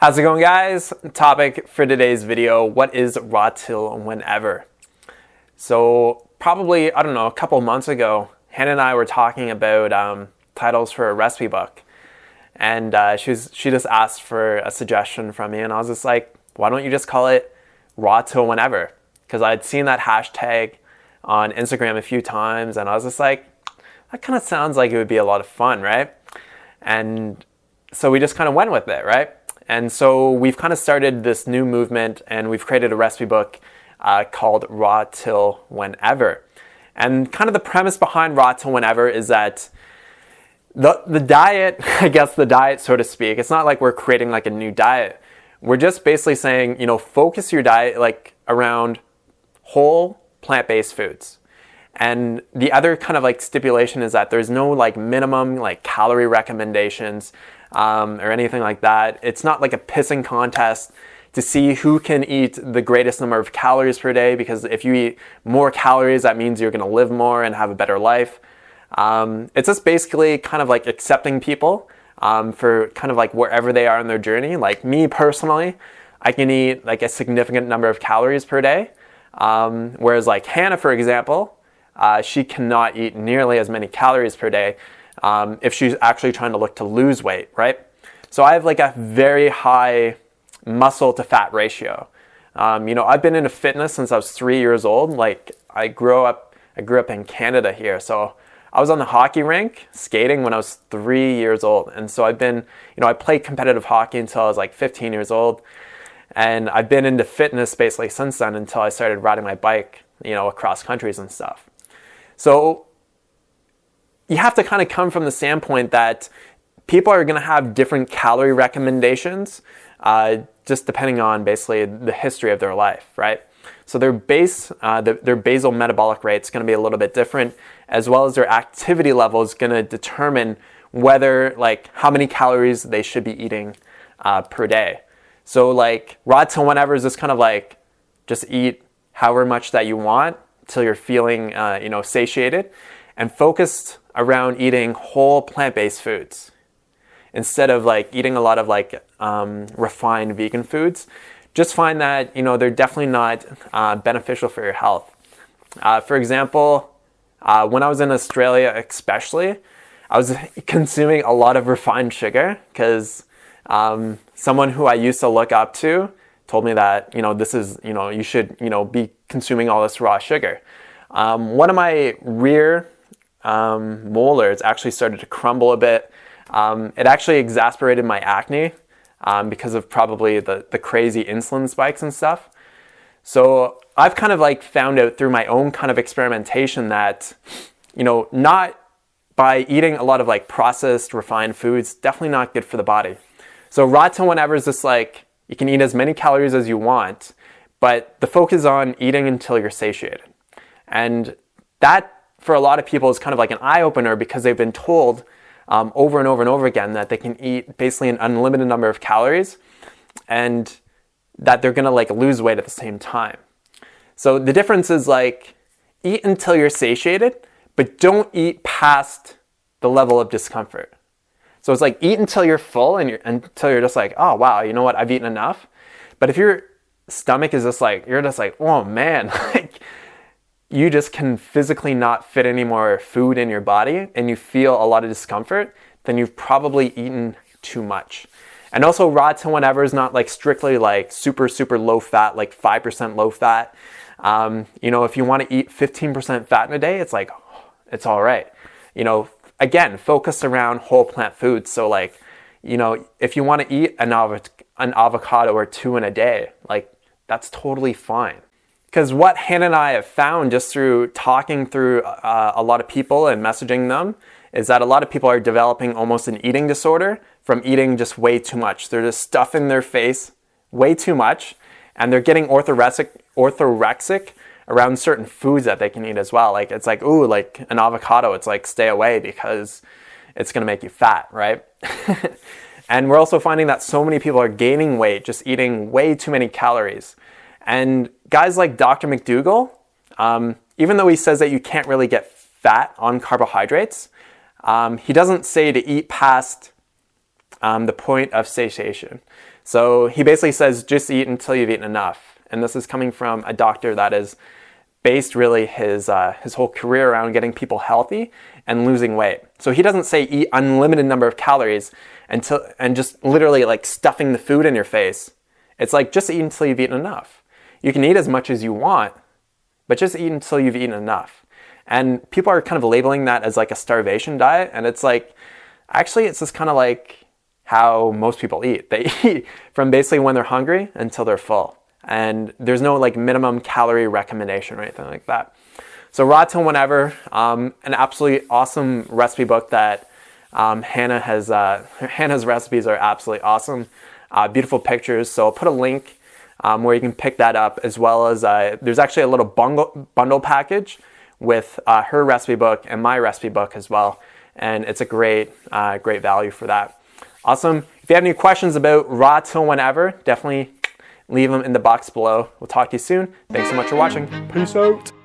How's it going, guys? Topic for today's video: what is raw till whenever? So probably, I don't know, a couple months ago, Hannah and I were talking about titles for a recipe book, and she just asked for a suggestion from me, and I was just like, why don't you just call it raw till whenever? Because I'd seen that hashtag on Instagram a few times, and I was just like, that kind of sounds like it would be a lot of fun, right? And so we just kind of went with it, right? And so we've kind of started this new movement, and we've created a recipe book called Raw Till Whenever. And kind of the premise behind Raw Till Whenever is that the diet, I guess the diet, so to speak, it's not like we're creating like a new diet. We're just basically saying, focus your diet like around whole plant-based foods. And the other kind of like stipulation is that there's no like minimum like calorie recommendations or anything like that. It's not like a pissing contest to see who can eat the greatest number of calories per day, because if you eat more calories, that means you're going to live more and have a better life. It's just basically kind of like accepting people for kind of like wherever they are in their journey. Like me personally, I can eat like a significant number of calories per day. Whereas like Hannah, for example, she cannot eat nearly as many calories per day if she's actually trying to look to lose weight, right? So I have like a very high muscle to fat ratio. I've been into fitness since I was 3 years old. Like I grew up in Canada here. So I was on the hockey rink skating when I was 3 years old. And so I've been, I played competitive hockey until I was like 15 years old. And I've been into fitness basically since then until I started riding my bike, across countries and stuff. So you have to kind of come from the standpoint that people are going to have different calorie recommendations just depending on basically the history of their life, right? So their basal metabolic rate is going to be a little bit different, as well as their activity level is going to determine whether, like, how many calories they should be eating per day. So like raw till whenever is just kind of like just eat however much that you want till you're feeling satiated, and focused around eating whole plant-based foods instead of like eating a lot of like refined vegan foods. Just find that they're definitely not beneficial for your health. For example, when I was in Australia especially, I was consuming a lot of refined sugar because someone who I used to look up to told me that this is you should be consuming all this raw sugar. One of my rear molars actually started to crumble a bit. It actually exacerbated my acne because of probably the crazy insulin spikes and stuff. So I've kind of like found out through my own kind of experimentation that not by eating a lot of like processed refined foods, definitely not good for the body. So raw till whenever is just like, you can eat as many calories as you want, but the focus is on eating until you're satiated. And that, for a lot of people, is kind of like an eye-opener because they've been told over and over and over again that they can eat basically an unlimited number of calories and that they're going to like lose weight at the same time. So the difference is like, eat until you're satiated, but don't eat past the level of discomfort. So it's like eat until you're full and until you're just like, oh wow, you know what, I've eaten enough. But if your stomach is just like, you're just like, oh man, like you just can physically not fit any more food in your body and you feel a lot of discomfort, then you've probably eaten too much. And also raw till whenever is not like strictly like super, super low fat, like 5% low fat. If you want to eat 15% fat in a day, it's like, it's all right. Again, focus around whole plant foods. So like, if you want to eat an avocado or two in a day, like that's totally fine. Because what Hannah and I have found just through talking through a lot of people and messaging them is that a lot of people are developing almost an eating disorder from eating just way too much. They're just stuffing their face way too much, and they're getting orthorexic around certain foods that they can eat as well. Like it's like, ooh, like an avocado, it's like stay away because it's gonna make you fat, right? And we're also finding that so many people are gaining weight just eating way too many calories. And guys like Dr. McDougall, even though he says that you can't really get fat on carbohydrates, he doesn't say to eat past the point of satiation. So he basically says, just eat until you've eaten enough. And this is coming from a doctor that is based really his whole career around getting people healthy and losing weight. So he doesn't say eat unlimited number of calories and just literally like stuffing the food in your face. It's like, just eat until you've eaten enough. You can eat as much as you want, but just eat until you've eaten enough. And people are kind of labeling that as like a starvation diet. And it's like, actually, it's just kind of like how most people eat. They eat from basically when they're hungry until they're full. And there's no like minimum calorie recommendation or anything like that. So Raw Till Whenever, an absolutely awesome recipe book that Hannah has. Hannah's recipes are absolutely awesome. Beautiful pictures. So I'll put a link where you can pick that up, as well as there's actually a little bundle package with her recipe book and my recipe book as well. And it's a great value for that. Awesome. If you have any questions about Raw Till Whenever, definitely leave them in the box below. We'll talk to you soon. Thanks so much for watching. Peace out.